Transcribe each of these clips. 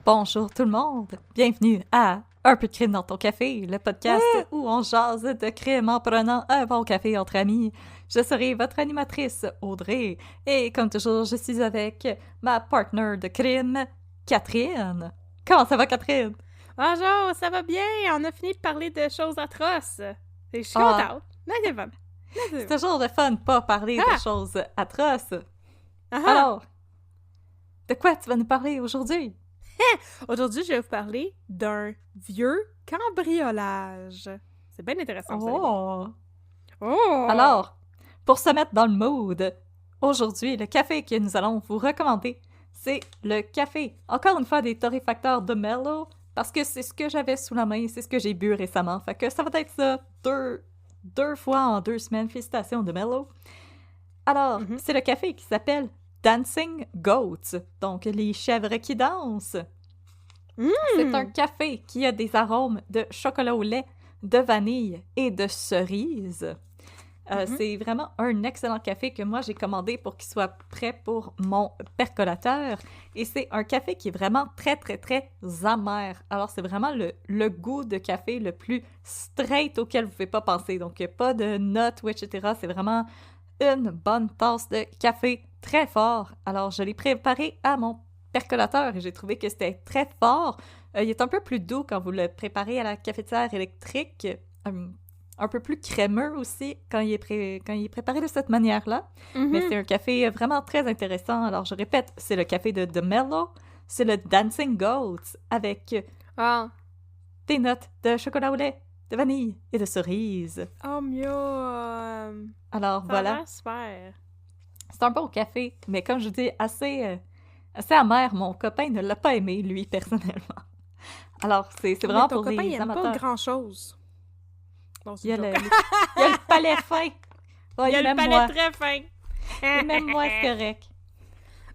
Bonjour tout le monde, bienvenue à Un peu de crime dans ton café, le podcast où on jase de crime en prenant un bon café entre amis. Je serai votre animatrice Audrey et comme toujours je suis avec ma partner de crime, Catherine. Comment ça va Catherine? Bonjour, ça va bien, on a fini de parler de choses atroces. Je suis contente. C'est toujours le fun de pas parler de choses atroces. Alors, de quoi tu vas nous parler aujourd'hui? Aujourd'hui, je vais vous parler d'un vieux cambriolage. C'est bien intéressant. Alors, pour se mettre dans le mood, aujourd'hui, le café que nous allons vous recommander, c'est le café, encore une fois, des torréfacteurs de Mellow, parce que c'est ce que j'avais sous la main, c'est ce que j'ai bu récemment. Fait que ça va être ça deux fois en 2 semaines. Félicitations de Mellow. Alors, c'est le café qui s'appelle Dancing Goats, donc les chèvres qui dansent. C'est un café qui a des arômes de chocolat au lait, de vanille et de cerise. C'est vraiment un excellent café que moi j'ai commandé pour qu'il soit prêt pour mon percolateur. Et c'est un café qui est vraiment très, très, très amer. Alors c'est vraiment le goût de café le plus straight auquel vous ne pouvez pas penser. Donc pas de notes ou etc. C'est vraiment une bonne tasse de café très fort. Alors, je l'ai préparé à mon percolateur et j'ai trouvé que c'était très fort. Il est un peu plus doux quand vous le préparez à la cafetière électrique. Un peu plus crémeux aussi quand il est préparé de cette manière-là. Mais c'est un café vraiment très intéressant. Alors, je répète, c'est le café de Mellow. C'est le Dancing Goats avec des notes de chocolat au lait, de vanille et de cerise. Oh, mieux! Alors, voilà. Super! C'est un bon café, mais comme je vous dis, assez amer. Mon copain ne l'a pas aimé, lui, personnellement. Alors, c'est vraiment pour les amateurs. Il n'aime pas grand-chose. Il y a le palais fin. Il y a le palais très fin. Et même moi, c'est correct.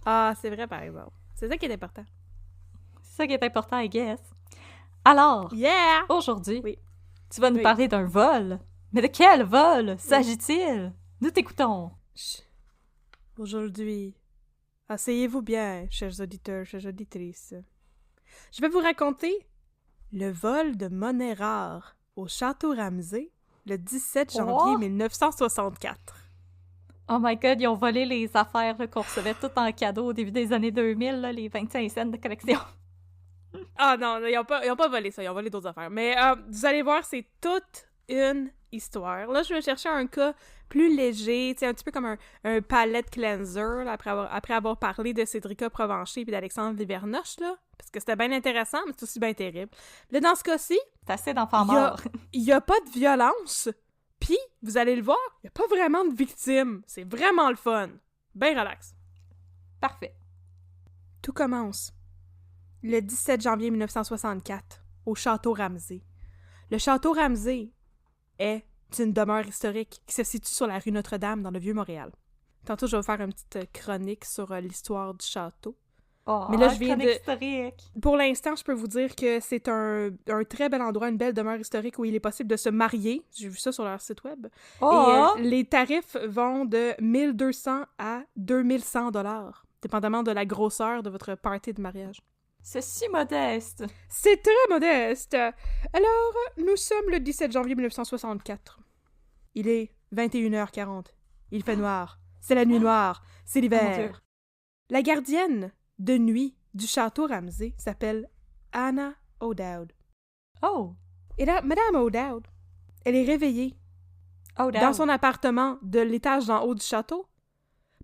Ah, c'est vrai, par exemple. C'est ça qui est important. C'est ça qui est important, I guess. Alors, yeah! aujourd'hui, tu vas nous parler d'un vol. Mais de quel vol s'agit-il? Nous t'écoutons. Aujourd'hui, asseyez-vous bien, chers auditeurs, chères auditrices. Je vais vous raconter le vol de monnaie rare au Château Ramsay le 17 janvier 1964. Oh my God, ils ont volé les affaires qu'on recevait toutes en cadeau au début des années 2000, là, les 25 cents de collection. Ah non, ils ont pas volé ça, ils ont volé d'autres affaires. Mais vous allez voir, c'est toute une histoire. Là, je vais chercher un cas plus léger, un petit peu comme un palette cleanser, là, après avoir parlé de Cédrica Provencher et d'Alexandre Livernoche, là, parce que c'était bien intéressant, mais c'est aussi bien terrible. Là, dans ce cas-ci, c'est assez d'enfants morts. Il y a pas de violence, puis, vous allez le voir, il y a pas vraiment de victimes. C'est vraiment le fun. Ben relax. Parfait. Tout commence le 17 janvier 1964, au Château Ramsay. Le Château Ramsay est une demeure historique qui se situe sur la rue Notre-Dame dans le Vieux-Montréal. Tantôt, je vais vous faire une petite chronique sur l'histoire du château. Oh, mais là, je viens historique. Pour l'instant, je peux vous dire que c'est un très bel endroit, une belle demeure historique où il est possible de se marier. J'ai vu ça sur leur site web. Et les tarifs vont de 1200 à 2100 $, dépendamment de la grosseur de votre party de mariage. C'est si modeste. C'est très modeste. Alors, nous sommes le 17 janvier 1964. Il est 21h40. Il fait noir. C'est la nuit noire. C'est l'hiver. La gardienne de nuit du Château Ramsay s'appelle Anna O'Dowd. Oh! Et là, Madame O'Dowd, elle est réveillée dans son appartement de l'étage d'en haut du château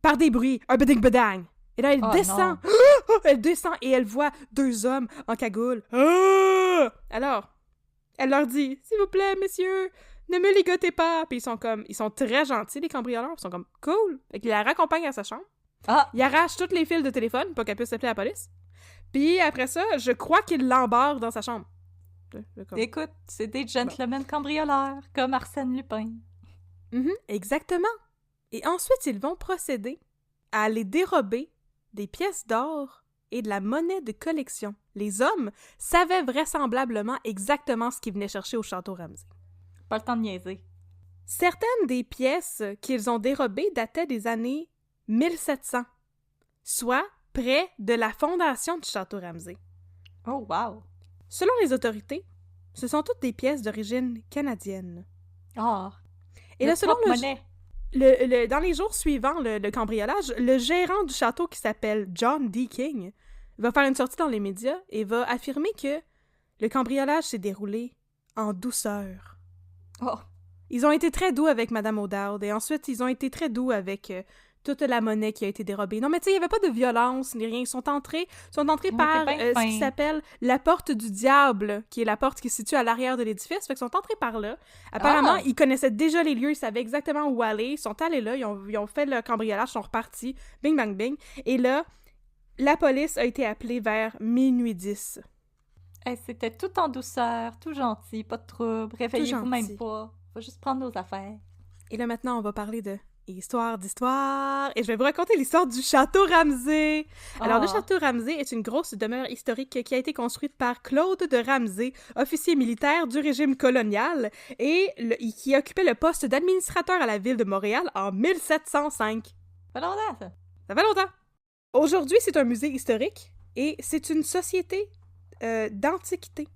par des bruits, un beding-bedang. Et là, elle descend. Elle descend et elle voit 2 hommes en cagoule. Alors, elle leur dit, s'il vous plaît, messieurs, ne me ligotez pas. Puis ils sont très gentils, les cambrioleurs. Ils sont comme, cool. Fait qu'ils la raccompagnent à sa chambre. Ils arrachent tous les fils de téléphone pour qu'elle puisse appeler la police. Puis après ça, je crois qu'ils l'embarquent dans sa chambre. Écoute, c'est des gentlemen cambrioleurs, comme Arsène Lupin. Exactement. Et ensuite, ils vont procéder à aller dérober des pièces d'or et de la monnaie de collection. Les hommes savaient vraisemblablement exactement ce qu'ils venaient chercher au château Ramsay. Pas le temps de niaiser. Certaines des pièces qu'ils ont dérobées dataient des années 1700, soit près de la fondation du château Ramsay. Oh, wow! Selon les autorités, ce sont toutes des pièces d'origine canadienne. Ah! Et là, selon dans les jours suivants le cambriolage, le gérant du château qui s'appelle John D. King va faire une sortie dans les médias et va affirmer que le cambriolage s'est déroulé en douceur. Oh! Ils ont été très doux avec Madame O'Dowd et ensuite ils ont été très doux avec toute la monnaie qui a été dérobée. Non, mais tu sais, il n'y avait pas de violence ni rien. Ils sont entrés par ce qui s'appelle la porte du diable, qui est la porte qui se situe à l'arrière de l'édifice. Fait qu'ils sont entrés par là. Apparemment, ils connaissaient déjà les lieux, ils savaient exactement où aller. Ils sont allés là, ils ont fait le cambriolage, ils sont repartis. Bing, bang, bing. Et là, la police a été appelée vers minuit 10. Hey, c'était tout en douceur, tout gentil, pas de trouble. Réveillez-vous même pas. Faut juste prendre nos affaires. Et là, maintenant, on va parler de histoire d'histoire, et je vais vous raconter l'histoire du château Ramsay. Alors, le château Ramsay est une grosse demeure historique qui a été construite par Claude de Ramsay, officier militaire du régime colonial, et qui occupait le poste d'administrateur à la ville de Montréal en 1705. Ça fait longtemps, ça. Ça fait longtemps. Aujourd'hui, c'est un musée historique, et c'est une société d'antiquité.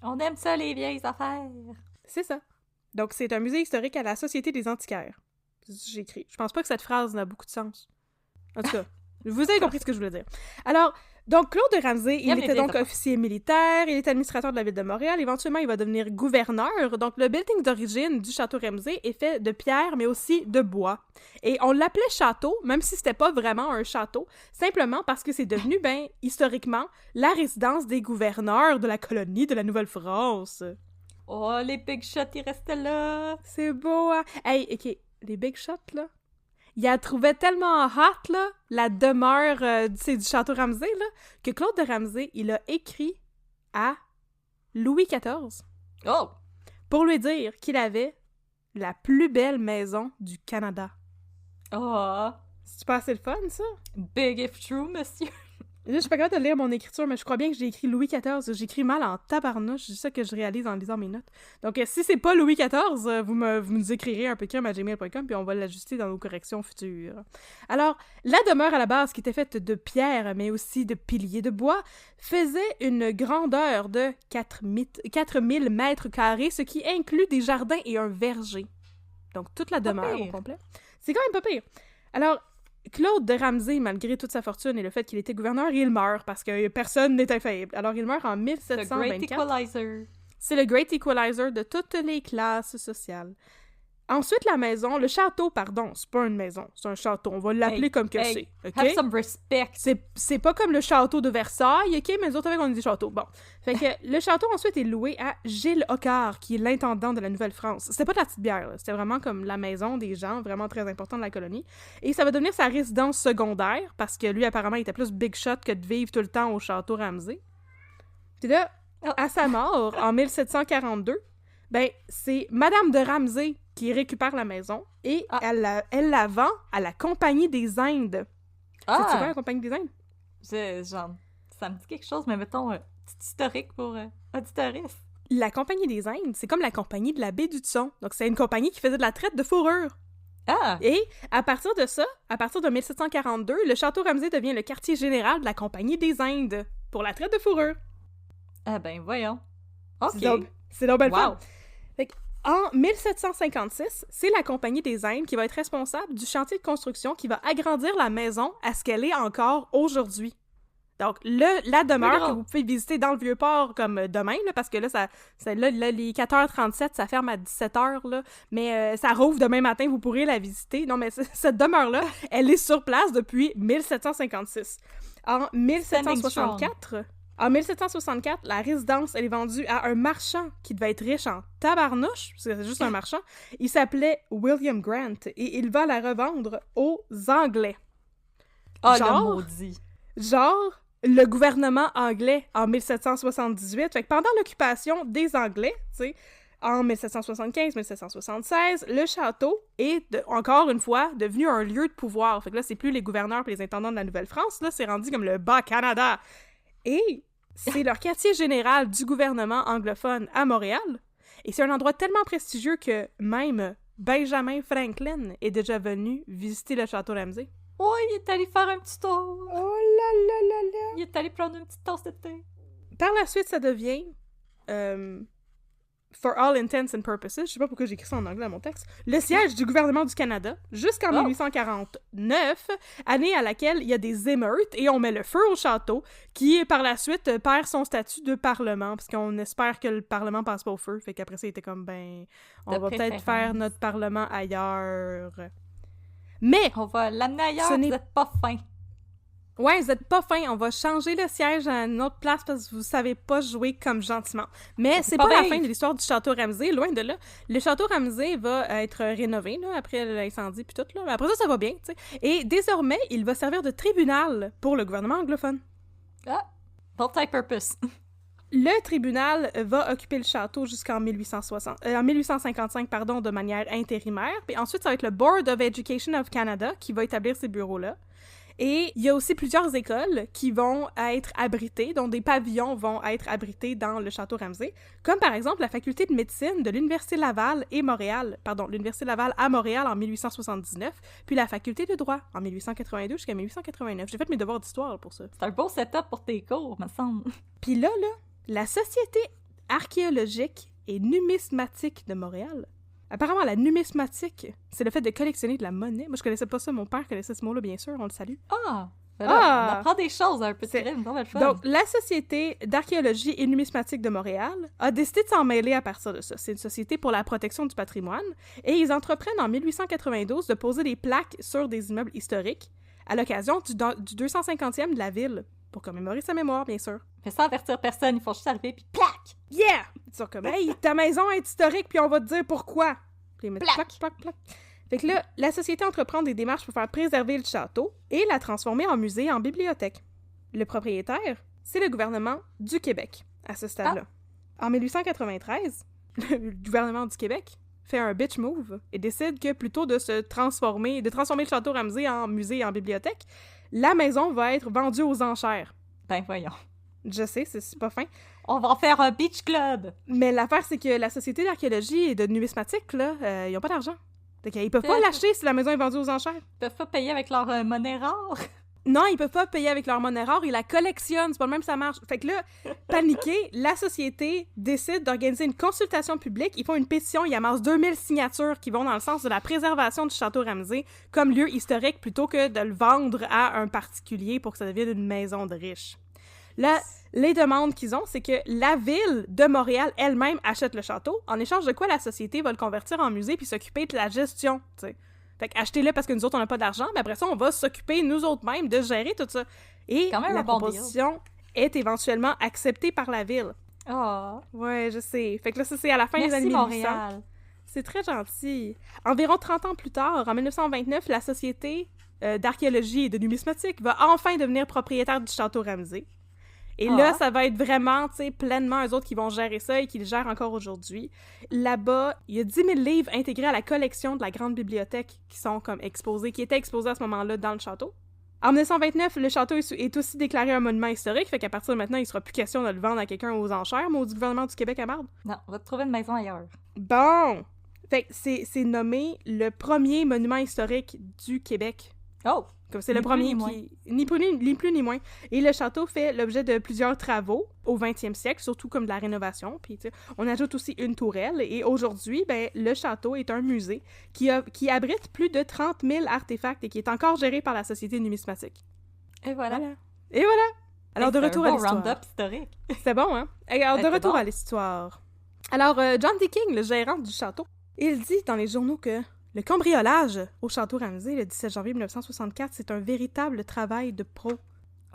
On aime ça, les vieilles affaires. C'est ça. Donc, c'est un musée historique à la Société des antiquaires. J'ai écrit. Je pense pas que cette phrase n'a beaucoup de sens. En tout cas, vous avez compris ce que je voulais dire. Alors, donc, Claude de Ramsay, il était donc officier militaire, il est administrateur de la ville de Montréal, éventuellement, il va devenir gouverneur. Donc, le building d'origine du château Ramsay est fait de pierre, mais aussi de bois. Et on l'appelait château, même si c'était pas vraiment un château, simplement parce que c'est devenu, historiquement, la résidence des gouverneurs de la colonie de la Nouvelle-France. Oh, les big shots, ils restaient là! C'est beau, hein? Hey, OK, les big shots, là, il a trouvé tellement hot, là, la demeure du château Ramsay, là, que Claude de Ramsay, il a écrit à Louis XIV pour lui dire qu'il avait la plus belle maison du Canada. Oh! C'est pas assez le fun, ça? Big if true, monsieur! Là, je suis pas capable de lire mon écriture, mais je crois bien que j'ai écrit Louis XIV. J'écris mal en tabarnouche, c'est ça que je réalise en lisant mes notes. Donc, si c'est pas Louis XIV, vous nous écrirez un peu à gmail.com, puis on va l'ajuster dans nos corrections futures. Alors, la demeure à la base, qui était faite de pierre, mais aussi de piliers de bois, faisait une grandeur de 4000 mètres carrés, ce qui inclut des jardins et un verger. Donc, toute la demeure au complet. C'est quand même pas pire. Alors, Claude de Ramsay, malgré toute sa fortune et le fait qu'il était gouverneur, il meurt parce que personne n'est infaillible. Alors, il meurt en 1724. The Great Equalizer. C'est le Great Equalizer de toutes les classes sociales. Ensuite, la maison, le château, pardon, c'est pas une maison, c'est un château. On va l'appeler comme que c'est, OK? Have some respect. C'est pas comme le château de Versailles, OK? Mais nous autres, on dit château. Bon. Fait que le château, ensuite, est loué à Gilles Hoccard, qui est l'intendant de la Nouvelle-France. C'était pas de la petite bière, là. C'était vraiment comme la maison des gens, vraiment très important de la colonie. Et ça va devenir sa résidence secondaire, parce que lui, apparemment, il était plus big shot que de vivre tout le temps au château Ramsay. Puis là, à sa mort, en 1742, c'est Madame de Ramsay qui récupère la maison et elle la vend à la Compagnie des Indes. C'est quoi la Compagnie des Indes? Ça me dit quelque chose, mais mettons, petit historique pour auditoristes. La Compagnie des Indes, c'est comme la Compagnie de la baie du Thon. Donc, c'est une compagnie qui faisait de la traite de fourrure. Et à partir de ça, à partir de 1742, le château Ramsay devient le quartier général de la Compagnie des Indes pour la traite de fourrure. Ah ben, voyons. OK. C'est donc belle fun. En 1756, c'est la Compagnie des Indes qui va être responsable du chantier de construction qui va agrandir la maison à ce qu'elle est encore aujourd'hui. Donc, la demeure que vous pouvez visiter dans le Vieux-Port comme demain, là, parce que là, les 4h37, ça ferme à 17h, là, mais ça rouvre demain matin, vous pourrez la visiter. Non, mais cette demeure-là, elle est sur place depuis 1756. En 1764, la résidence, elle est vendue à un marchand qui devait être riche en tabarnouche, parce que c'est juste un marchand. Il s'appelait William Grant, et il va la revendre aux Anglais. Le maudit! Genre, le gouvernement anglais en 1778. Fait que pendant l'occupation des Anglais, tu sais, en 1775-1776, le château est, encore une fois, devenu un lieu de pouvoir. Fait que là, c'est plus les gouverneurs et les intendants de la Nouvelle-France, là, c'est rendu comme le Bas-Canada. Et c'est leur quartier général du gouvernement anglophone à Montréal. Et c'est un endroit tellement prestigieux que même Benjamin Franklin est déjà venu visiter le château Ramsay. Oh, il est allé faire un petit tour. Oh là là là là. Il est allé prendre une petite tasse de thé. Par la suite, ça devient... for all intents and purposes, je sais pas pourquoi j'ai écrit ça en anglais dans mon texte, le siège du gouvernement du Canada jusqu'en 1849, année à laquelle il y a des émeutes et on met le feu au château, qui par la suite perd son statut de parlement, parce qu'on espère que le parlement passe pas au feu, fait qu'après ça, il était comme, ben, on va peut-être faire notre parlement ailleurs. Mais... on va l'amener ailleurs, vous êtes pas fin. Ouais, vous êtes pas fin, on va changer le siège à une autre place parce que vous savez pas jouer comme gentiment. Mais c'est pas la fin de l'histoire du château Ramsay, loin de là. Le château Ramsay va être rénové, là, après l'incendie puis tout, là. Mais après ça va bien, tu sais. Et désormais, il va servir de tribunal pour le gouvernement anglophone. Ah, multi-purpose. Le tribunal va occuper le château jusqu'en 1855, pardon, de manière intérimaire. Puis ensuite, ça va être le Board of Education of Canada qui va établir ces bureaux-là. Et il y a aussi plusieurs écoles qui vont être abritées, dont des pavillons vont être abrités dans le château Ramsay, comme par exemple la faculté de médecine de l'Université Laval l'Université Laval à Montréal en 1879, puis la faculté de droit en 1882 jusqu'à 1889. J'ai fait mes devoirs d'histoire pour ça. C'est un beau setup pour tes cours, me semble. Puis là, la Société archéologique et numismatique de Montréal. Apparemment, la numismatique, c'est le fait de collectionner de la monnaie. Moi, je connaissais pas ça. Mon père connaissait ce mot-là, bien sûr. On le salue. Ah! Ben là, on apprend des choses un peu de crime. Donc, la Société d'archéologie et numismatique de Montréal a décidé de s'en mêler à partir de ça. C'est une société pour la protection du patrimoine. Et ils entreprennent en 1892 de poser des plaques sur des immeubles historiques à l'occasion du 250e de la ville. Pour commémorer sa mémoire, bien sûr. Mais sans avertir personne, ils font juste arriver, puis plaque! Yeah! Ils sont comme, hey, ta maison est historique, puis on va te dire pourquoi. Puis ils mettent plaque. Fait que là, la société entreprend des démarches pour faire préserver le château et la transformer en musée et en bibliothèque. Le propriétaire, c'est le gouvernement du Québec, à ce stade-là. En 1893, le gouvernement du Québec fait un bitch move et décide que plutôt de transformer le château Ramsay en musée et en bibliothèque, la maison va être vendue aux enchères. Ben voyons. Je sais, c'est pas fin. On va en faire un beach club! Mais l'affaire, c'est que la Société d'archéologie et de numismatique, là, ils ont pas d'argent. Donc, ils peuvent pas l'acheter si la maison est vendue aux enchères. Ils peuvent pas payer avec leur monnaie rare? Non, ils peuvent pas payer avec leur monnaie rare, ils la collectionnent, c'est pas le même ça marche. Fait que là, paniqué, la société décide d'organiser une consultation publique, ils font une pétition, ils amassent 2000 signatures qui vont dans le sens de la préservation du château Ramsay comme lieu historique plutôt que de le vendre à un particulier pour que ça devienne une maison de riches. Là, les demandes qu'ils ont, c'est que la ville de Montréal elle-même achète le château, en échange de quoi la société va le convertir en musée puis s'occuper de la gestion, tu sais. Fait qu'achetez-le parce que nous autres, on n'a pas d'argent, mais après ça, on va s'occuper, nous autres mêmes, de gérer tout ça. Et la proposition est éventuellement acceptée par la ville. Oh. Ouais, je sais. Fait que là, ça, c'est à la fin des années 1800. Montréal. C'est très gentil. Environ 30 ans plus tard, en 1929, la Société d'archéologie et de numismatique va enfin devenir propriétaire du château Ramsay. Et là, ça va être vraiment, tu sais, pleinement eux autres qui vont gérer ça et qui le gèrent encore aujourd'hui. Là-bas, il y a 10 000 livres intégrés à la collection de la grande bibliothèque qui sont comme exposés, qui étaient exposés à ce moment-là dans le château. En 1929, le château est aussi déclaré un monument historique, fait qu'à partir de maintenant, il sera plus question de le vendre à quelqu'un aux enchères, mais au gouvernement du Québec à marde. Non, on va te trouver une maison ailleurs. Bon! Fait que c'est nommé le premier monument historique du Québec. Oh! Comme c'est le premier ni plus ni moins. Et le château fait l'objet de plusieurs travaux au 20e siècle, surtout comme de la rénovation. Puis on ajoute aussi une tourelle. Et aujourd'hui, ben, le château est un musée qui abrite plus de 30 000 artefacts et qui est encore géré par la Société numismatique. Et voilà. Et voilà. Alors, de retour à l'histoire. Round-up historique. C'était bon, hein? Alors, de retour à l'histoire. Alors, John D. King, le gérant du château, il dit dans les journaux que le cambriolage au château Ramsay le 17 janvier 1964, c'est un véritable travail de pro.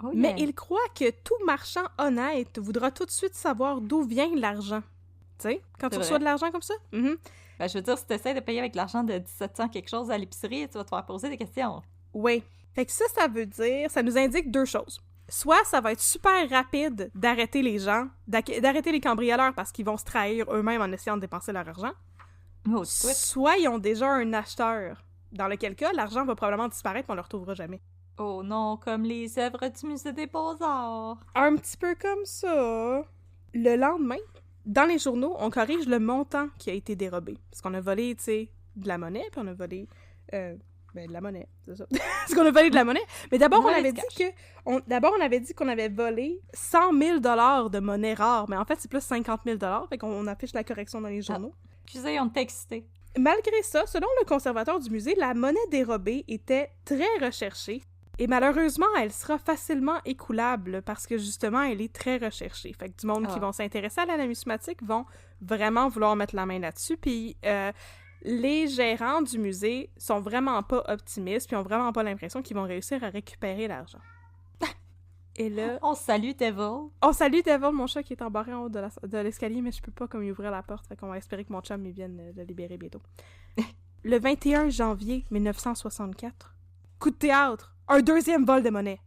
Oh yeah. Mais il croit que tout marchand honnête voudra tout de suite savoir d'où vient l'argent. Tu sais, quand tu reçois de l'argent comme ça. Mm-hmm. Ben, je veux dire, si tu essaies de payer avec l'argent de 1700 quelque chose à l'épicerie, tu vas te faire poser des questions. Oui. Fait que ça veut dire, ça nous indique deux choses. soit ça va être super rapide d'arrêter les gens, d'arrêter les cambrioleurs parce qu'ils vont se trahir eux-mêmes en essayant de dépenser leur argent, soit ils ont déjà un acheteur, dans lequel cas l'argent va probablement disparaître et on le retrouvera jamais. Oh non, comme les œuvres du Musée des Beaux-Arts. Un petit peu comme ça. Le lendemain, dans les journaux, on corrige le montant qui a été dérobé. Parce qu'on a volé, tu sais, de la monnaie, puis on a volé... de la monnaie, c'est ça. Parce qu'on a volé de la monnaie. Mais d'abord, on avait dit qu'on avait volé 100 000 $ de monnaie rare. Mais en fait, c'est plus 50 000 $. Fait qu'on affiche la correction dans les journaux. Excusez, on t'a excité. Malgré ça, selon le conservateur du musée, la monnaie dérobée était très recherchée. Et malheureusement, elle sera facilement écoulable parce que justement, elle est très recherchée. Fait que du monde qui vont s'intéresser à la numismatique vont vraiment vouloir mettre la main là-dessus. Puis les gérants du musée sont vraiment pas optimistes puis ont vraiment pas l'impression qu'ils vont réussir à récupérer l'argent. Et là... On salue Devil. On salue Devil, mon chat qui est embarré en haut de l'escalier, mais je peux pas comme y ouvrir la porte. Fait qu'on va espérer que mon chum vienne le libérer bientôt. Le 21 janvier 1964, coup de théâtre! Un deuxième vol de monnaie.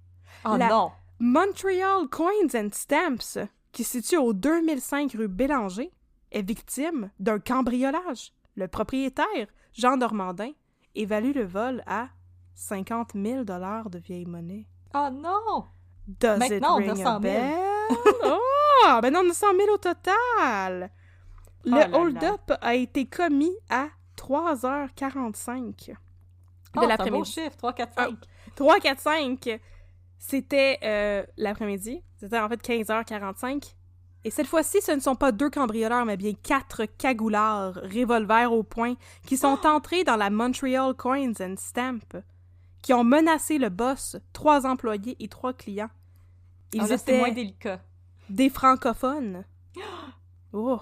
Oh non! Montreal Coins and Stamps, qui se situe au 2005 rue Bélanger, est victime d'un cambriolage. Le propriétaire, Jean Normandin, évalue le vol à 50 000 $ de vieille monnaie. Oh non! Does maintenant, it ring on a 100 000. a bell? Oh! Ben non, on a 100 000 au total! Le hold-up a été commis à 3h45 de l'après-midi. C'est un beau chiffre, 3, 4, 5. 3, 4, 5, c'était l'après-midi. C'était en fait 15h45. Et cette fois-ci, ce ne sont pas 2 cambrioleurs, mais bien 4 cagoulards, revolvers au poing, qui sont entrés dans la Montreal Coins and Stamps, qui ont menacé le boss, 3 employés et 3 clients. Ils étaient moins délicat. Des francophones. Oh.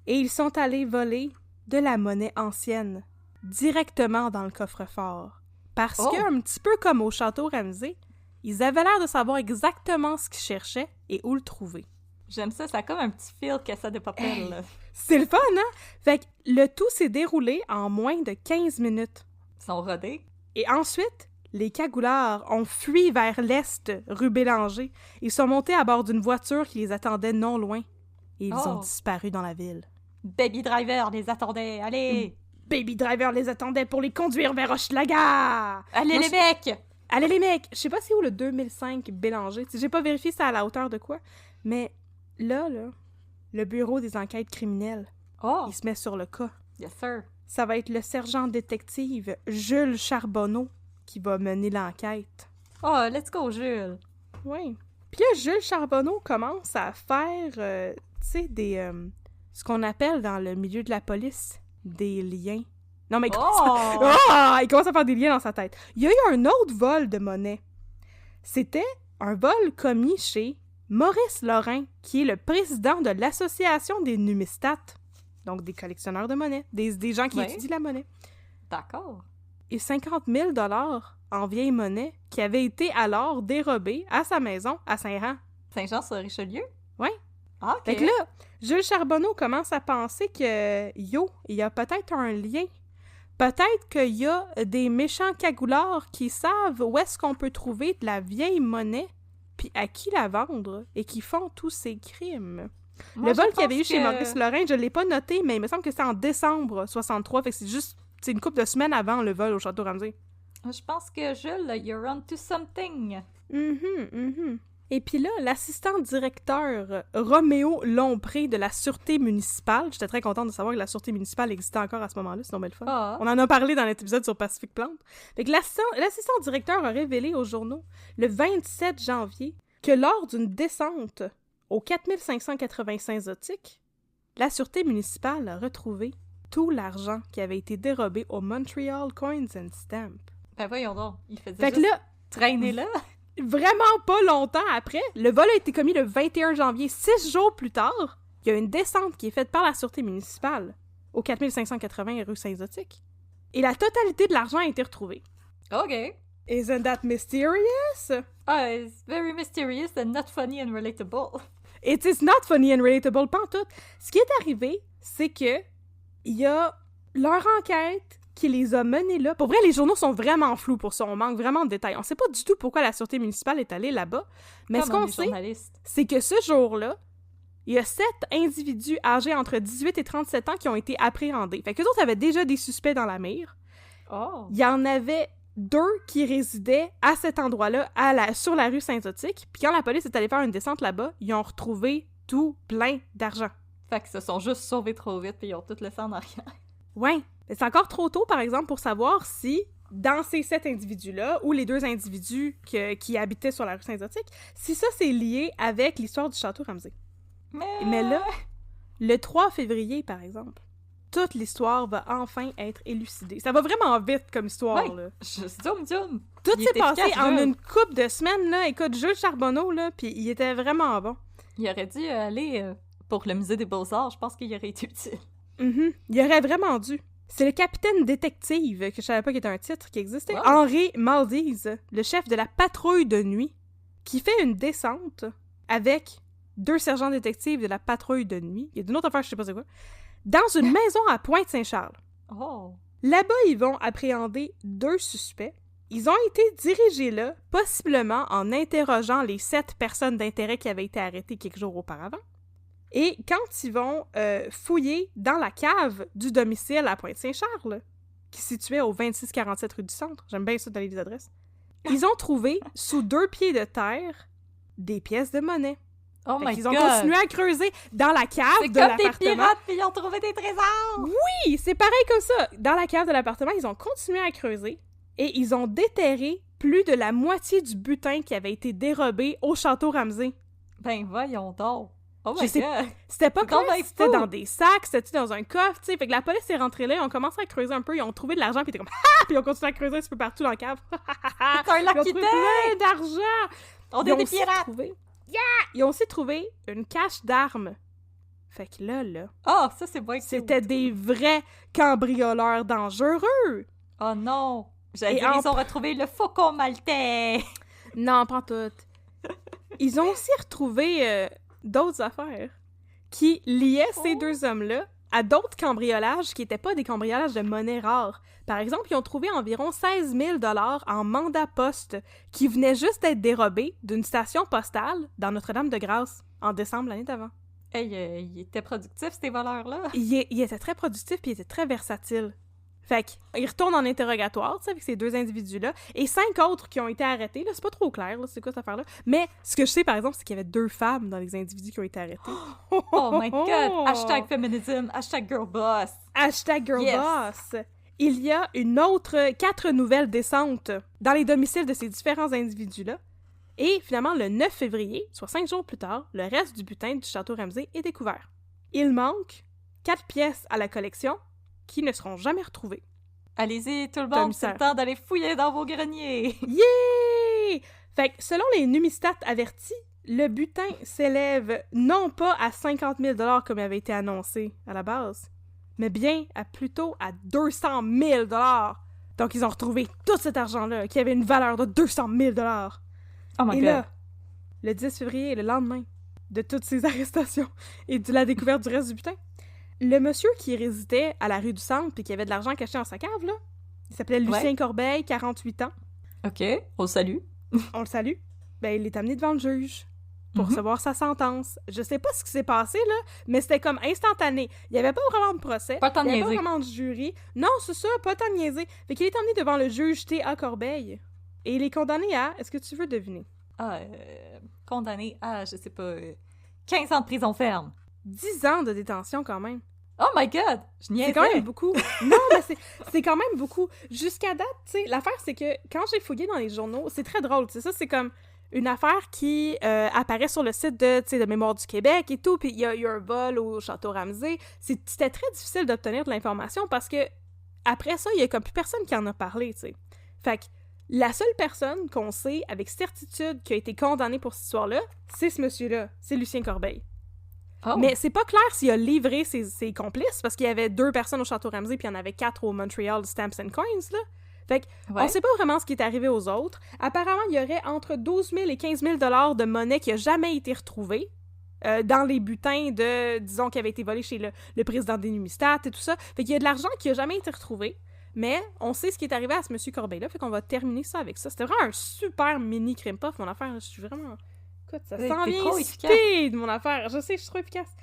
Et ils sont allés voler de la monnaie ancienne, directement dans le coffre-fort. Parce que, un petit peu comme au Château Ramsay, ils avaient l'air de savoir exactement ce qu'ils cherchaient et où le trouver. J'aime ça, ça a comme un petit fil cassette de papel, là. C'est le fun, hein? Fait que le tout s'est déroulé en moins de 15 minutes. Ils sont rodés. Et ensuite, les cagoulards ont fui vers l'est, rue Bélanger. Ils sont montés à bord d'une voiture qui les attendait non loin. Et ils ont disparu dans la ville. Baby Driver les attendait, allez! Baby Driver les attendait pour les conduire vers Hochelaga! Allez les mecs! Allez les mecs! Je sais pas c'est où le 2005 Bélanger. J'ai pas vérifié ça à la hauteur de quoi, mais là, le bureau des enquêtes criminelles, il se met sur le cas. Yes, sir. Ça va être le sergent détective Jules Charbonneau qui va mener l'enquête. Oh, let's go, Jules! Oui. Puis là, Jules Charbonneau commence à faire, tu sais, des... ce qu'on appelle dans le milieu de la police, des liens. Non, mais il commence à faire des liens dans sa tête. Il y a eu un autre vol de monnaie. C'était un vol commis chez Maurice Lorrain, qui est le président de l'Association des numismates, donc des collectionneurs de monnaie, des gens qui étudient la monnaie. D'accord. Et 50 000 $ en vieille monnaie qui avait été alors dérobée à sa maison à Saint-Jean. Saint-Jean-sur-Richelieu? Oui. Ah, OK. Fait que là, Jules Charbonneau commence à penser que, il y a peut-être un lien. Peut-être qu'il y a des méchants cagoulards qui savent où est-ce qu'on peut trouver de la vieille monnaie, puis à qui la vendre, et qui font tous ces crimes. Moi, le vol qu'il y avait eu chez Maurice Lorrain, je l'ai pas noté, mais il me semble que c'était en décembre 63, fait que c'est juste une couple de semaines avant le vol au Château Ramsay. Je pense que Jules, you're on to something. Et puis là, l'assistant directeur Roméo Lompré de la Sûreté municipale, j'étais très contente de savoir que la Sûreté municipale existait encore à ce moment-là, c'est donc bien le fun. On en a parlé dans l'épisode sur Pacific Plante. Fait que l'assistant directeur a révélé aux journaux, le 27 janvier, que lors d'une descente au 4585 Zotique, la Sûreté municipale a retrouvé tout l'argent qui avait été dérobé au Montreal Coins and Stamps. Ben voyons donc, il faisait fait juste que là, traîner là. Vraiment pas longtemps après, le vol a été commis le 21 janvier, 6 jours plus tard. Il y a une descente qui est faite par la Sûreté municipale au 4580 rue Saint-Zotique. Et la totalité de l'argent a été retrouvée. OK. Isn't that mysterious? It's very mysterious and not funny and relatable. It is not funny and relatable, pantoute. Ce qui est arrivé, c'est que il y a leur enquête qui les a menés là. Pour vrai, les journaux sont vraiment flous pour ça. On manque vraiment de détails. On sait pas du tout pourquoi la sûreté municipale est allée là-bas. Mais ce qu'on sait, c'est que ce jour-là, il y a 7 individus âgés entre 18 et 37 ans qui ont été appréhendés. Fait qu'eux autres avaient déjà des suspects dans la mire. Oh. Il y en avait 2 qui résidaient à cet endroit-là, sur la rue Saint-Zotique. Puis quand la police est allée faire une descente là-bas, ils ont retrouvé tout plein d'argent. Fait qu'ils se sont juste sauvés trop vite puis ils ont tout laissé en arrière. Ouais. C'est encore trop tôt, par exemple, pour savoir si, dans ces 7 individus-là, ou les 2 individus qui habitaient sur la rue Saint-Zotique, si ça, c'est lié avec l'histoire du château Ramsay. Mais là, le 3 février, par exemple, toute l'histoire va enfin être élucidée. Ça va vraiment vite comme histoire, là. Zoom. Tout s'est passé en une couple de semaines, là. Écoute, Jules Charbonneau, là, puis il était vraiment bon. Il aurait dû aller pour le musée des Beaux-Arts. Je pense qu'il aurait été utile. Il aurait vraiment dû. C'est le capitaine détective, que je savais pas qu'il était un titre qui existait, wow. Henri Maldives, le chef de la patrouille de nuit, qui fait une descente avec 2 sergents détectives de la patrouille de nuit. Il y a une autre affaire, je sais pas c'est quoi. Dans une maison à Pointe-Saint-Charles. Oh. Là-bas, ils vont appréhender 2 suspects. Ils ont été dirigés là, possiblement en interrogeant les 7 personnes d'intérêt qui avaient été arrêtées quelques jours auparavant. Et quand ils vont fouiller dans la cave du domicile à Pointe-Saint-Charles, qui se situait au 2647 rue du Centre, j'aime bien ça d'aller les adresses, ils ont trouvé, sous 2 pieds de terre, des pièces de monnaie. Oh my God! Ils ont continué à creuser dans la cave de l'appartement. C'est comme des pirates, puis ils ont trouvé des trésors! Oui, c'est pareil comme ça. Dans la cave de l'appartement, ils ont continué à creuser et ils ont déterré plus de la moitié du butin qui avait été dérobé au château Ramsay. Ben voyons donc! Oh my God! C'était pas clair si c'était dans des sacs, c'était dans un coffre, tu sais. Fait que la police est rentrée là, ils ont commencé à creuser un peu, ils ont trouvé de l'argent, puis ils étaient comme « Ah! » Puis ils ont continué à creuser un petit peu partout dans la cave. C'est un lac qui plein d'argent! On est des pirates! Ils ont aussi trouvé une cache d'armes. Fait que là... Oh, ça c'est bon. C'était des vrais cambrioleurs dangereux! Oh non! Ils ont retrouvé le faucon maltais! Non, pas tout. Ils ont aussi retrouvé d'autres affaires qui liaient ces 2 hommes-là à d'autres cambriolages qui n'étaient pas des cambriolages de monnaie rare. Par exemple, ils ont trouvé environ 16 000 $ en mandat poste qui venaient juste d'être dérobés d'une station postale dans Notre-Dame-de-Grâce en décembre l'année d'avant. Hey, ils étaient productifs, ces voleurs-là! Ils étaient très productifs puis ils étaient très versatiles. Fait qu'ils retournent en interrogatoire, tu sais, avec ces 2 individus-là, et 5 autres qui ont été arrêtés, là, c'est pas trop clair, là, c'est quoi cette affaire-là. Mais ce que je sais, par exemple, c'est qu'il y avait 2 femmes dans les individus qui ont été arrêtés. Oh my God! Hashtag féminisme, hashtag girl boss! Hashtag girl boss! Il y a 4 nouvelles descentes dans les domiciles de ces différents individus-là, et finalement, le 9 février, soit 5 jours plus tard, le reste du butin du château Ramsay est découvert. Il manque 4 pièces à la collection, qui ne seront jamais retrouvés. Allez-y, tout le monde, c'est le temps d'aller fouiller dans vos greniers! Yeah! Fait que, selon les numismates avertis, le butin s'élève non pas à 50 000 $ comme il avait été annoncé à la base, mais bien plutôt à 200 000 $. Donc, ils ont retrouvé tout cet argent-là, qui avait une valeur de 200 000 $. Oh my God! Là, le 10 février, le lendemain de toutes ces arrestations et de la découverte du reste du butin, le monsieur qui résidait à la rue du Centre et qui avait de l'argent caché dans sa cave, là, il s'appelait Lucien Corbeil, 48 ans. OK, on le salue. On le salue. Ben, il est amené devant le juge pour recevoir sa sentence. Je sais pas ce qui s'est passé, là, mais c'était comme instantané. Il y avait pas vraiment de procès. Pas tant il y avait niaiser. pas vraiment de jury. Non, c'est ça, pas tant de niaiser. Fait qu'il est emmené devant le juge T.A. Corbeil. Et il est condamné à... Est-ce que tu veux deviner? Condamné à, je sais pas, 15 ans de prison ferme. 10 ans de détention, quand même. Oh my God! Je niaisais! C'est quand même beaucoup. Non, mais c'est quand même beaucoup. Jusqu'à date, tu sais, l'affaire, c'est que quand j'ai fouillé dans les journaux, c'est très drôle, tu sais, ça, c'est comme une affaire qui apparaît sur le site de Mémoire du Québec et tout, puis il y a eu un vol au Château Ramsay. C'était très difficile d'obtenir de l'information parce que après ça, il y a comme plus personne qui en a parlé, tu sais. Fait que la seule personne qu'on sait avec certitude qui a été condamnée pour cette histoire-là, c'est ce monsieur-là, c'est Lucien Corbeil. Oh. Mais c'est pas clair s'il a livré ses complices, parce qu'il y avait 2 personnes au Château Ramsay, puis il y en avait 4 au Montreal Stamps and Coins, là. Fait que, on sait pas vraiment ce qui est arrivé aux autres. Apparemment, il y aurait entre 12 000 et 15 000 $ de monnaie qui a jamais été retrouvée dans les butins de, disons, qui avait été volé chez le président des numismates et tout ça. Fait qu'il y a de l'argent qui a jamais été retrouvé. Mais on sait ce qui est arrivé à ce monsieur Corbeil-là, fait qu'on va terminer ça avec ça. C'était vraiment un super mini crime puff, mon affaire. Je suis vraiment... Écoute, ça s'en vient speed, mon affaire. Je sais, je suis trop efficace.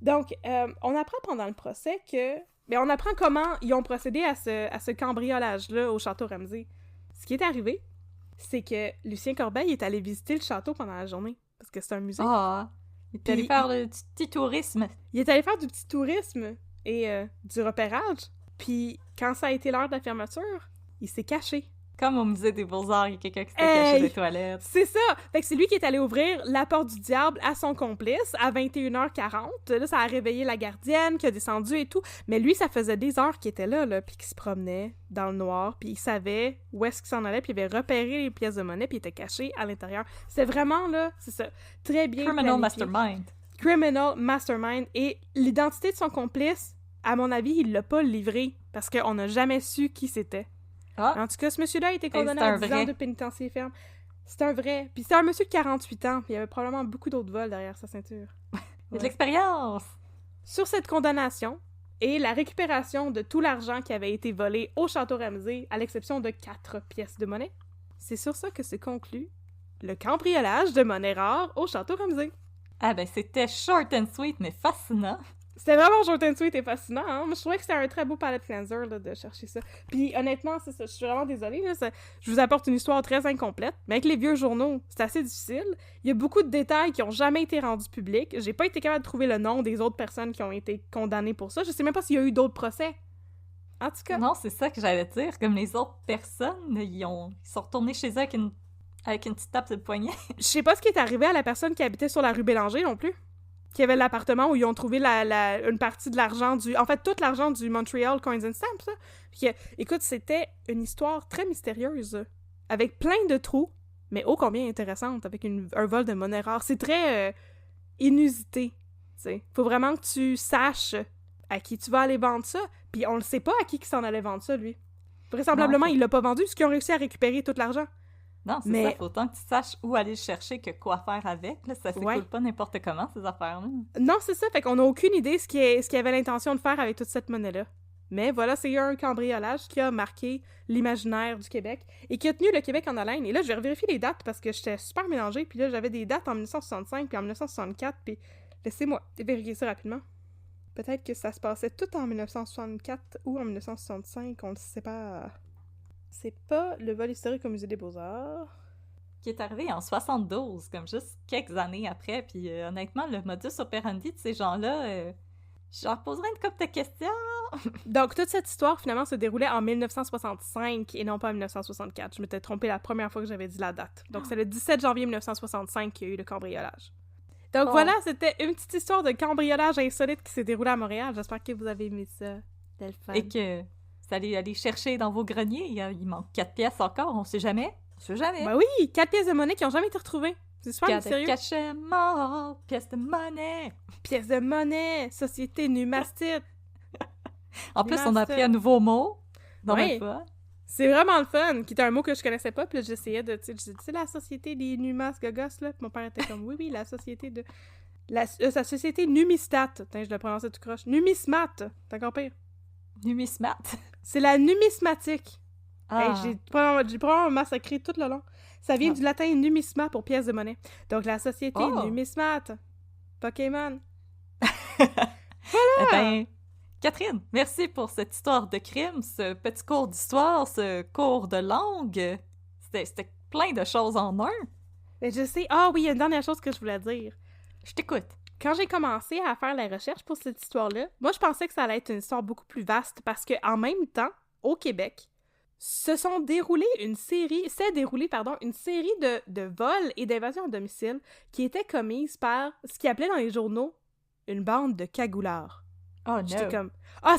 Donc, on apprend pendant le procès que... Mais on apprend comment ils ont procédé à ce cambriolage-là au Château Ramsay. Ce qui est arrivé, c'est que Lucien Corbeil est allé visiter le château pendant la journée, parce que c'est un musée. Ah! Il est allé faire du petit tourisme. Il est allé faire du petit tourisme et du repérage. Puis, quand ça a été l'heure de la fermeture, il s'est caché. Comme au musée des Beaux-Arts, il y a quelqu'un qui s'était caché des toilettes. C'est ça! Fait que c'est lui qui est allé ouvrir la porte du diable à son complice à 21h40. Là, ça a réveillé la gardienne qui a descendu et tout. Mais lui, ça faisait des heures qu'il était là, puis qu'il se promenait dans le noir, puis il savait où est-ce qu'il s'en allait, puis il avait repéré les pièces de monnaie, puis il était caché à l'intérieur. C'était vraiment, là, c'est ça, très bien Criminal planifié. Mastermind. Criminal Mastermind. Et l'identité de son complice, à mon avis, il l'a pas livré, parce qu'on n'a jamais su qui c'était. Ah. En tout cas, ce monsieur-là a été condamné à 10 ans de pénitencier ferme. C'est un vrai. Puis c'est un monsieur de 48 ans, puis il y avait probablement beaucoup d'autres vols derrière sa ceinture. Il y a de l'expérience! Sur cette condamnation et la récupération de tout l'argent qui avait été volé au Château Ramsay, à l'exception de 4 pièces de monnaie, c'est sur ça que se conclut le cambriolage de monnaie rare au Château Ramsay. Ah ben, c'était short and sweet, mais fascinant! C'était vraiment short and sweet et fascinant, hein? Moi, je trouvais que c'était un très beau palette cleanser, là, de chercher ça. Puis, honnêtement, c'est ça, je suis vraiment désolée, là, je vous apporte une histoire très incomplète, mais avec les vieux journaux, c'est assez difficile. Il y a beaucoup de détails qui ont jamais été rendus publics. J'ai pas été capable de trouver le nom des autres personnes qui ont été condamnées pour ça. Je sais même pas s'il y a eu d'autres procès. En tout cas... Non, c'est ça que j'allais dire. Comme les autres personnes, ils sont retournés chez eux avec une petite tape sur le poignet. Je sais pas ce qui est arrivé à la personne qui habitait sur la rue Bélanger non plus. Qui avait l'appartement où ils ont trouvé une partie de l'argent du... En fait, tout l'argent du Montreal Coins and Stamps, ça. Puis, écoute, c'était une histoire très mystérieuse, avec plein de trous, mais ô combien intéressante, avec un vol de monnaie rare. C'est très inusité, tu sais. Faut vraiment que tu saches à qui tu vas aller vendre ça, puis on le sait pas à qui s'en allait vendre ça, lui. Vraisemblablement, il l'a pas vendu, parce qu'ils ont réussi à récupérer tout l'argent. Non, c'est ça, faut autant que tu saches où aller le chercher que quoi faire avec. Là, ça s'écoule pas n'importe comment, ces affaires-là. Non, c'est ça, fait qu'on n'a aucune idée ce qu'il avait l'intention de faire avec toute cette monnaie-là. Mais voilà, c'est un cambriolage qui a marqué l'imaginaire du Québec et qui a tenu le Québec en haleine. Et là, je vais revérifier les dates parce que j'étais super mélangée, puis là, j'avais des dates en 1965 puis en 1964, puis laissez-moi vérifier ça rapidement. Peut-être que ça se passait tout en 1964 ou en 1965, on ne sait pas... C'est pas le vol historique au Musée des Beaux-Arts. Qui est arrivé en 72, comme juste quelques années après. Puis honnêtement, le modus operandi de ces gens-là, je leur poserais une couple de questions. Donc, toute cette histoire, finalement, se déroulait en 1965 et non pas en 1964. Je m'étais trompée la première fois que j'avais dit la date. Donc, c'est le 17 janvier 1965 qu'il y a eu le cambriolage. Donc voilà, c'était une petite histoire de cambriolage insolite qui s'est déroulée à Montréal. J'espère que vous avez aimé ça. C'était le fun. Et que vous allez aller chercher dans vos greniers. Il manque 4 pièces encore, on sait jamais. On sait jamais. Ben oui, 4 pièces de monnaie qui n'ont jamais été retrouvées. C'est super mystérieux. Cachet mort, pièces de monnaie. Pièces de monnaie, société numastite. En plus, on a appris un nouveau mot dans le fun. C'est vraiment le fun, qui était un mot que je connaissais pas, puis là, j'essayais de, tu sais, la société des Numas Gogos, là, puis mon père était comme, oui, la société de... la société Numistat. Putain, je le prononçais tout croche. Numismat, c'est encore pire. Numismat? C'est la numismatique. Ah. Hey, j'ai probablement massacré tout le long. Ça vient du latin numisma pour pièce de monnaie. Donc, la société Numismat. Pokémon. Voilà! Eh ben, Catherine, merci pour cette histoire de crime, ce petit cours d'histoire, ce cours de langue. C'était plein de choses en un. Mais je sais... Ah oui, il y a une dernière chose que je voulais dire. Je t'écoute. Quand j'ai commencé à faire la recherche pour cette histoire-là, moi, je pensais que ça allait être une histoire beaucoup plus vaste parce qu'en même temps, au Québec, s'est déroulée une série de vols et d'invasions à domicile qui étaient commises par ce qu'ils appelaient dans les journaux une bande de cagoulards. Oh non! J'étais comme,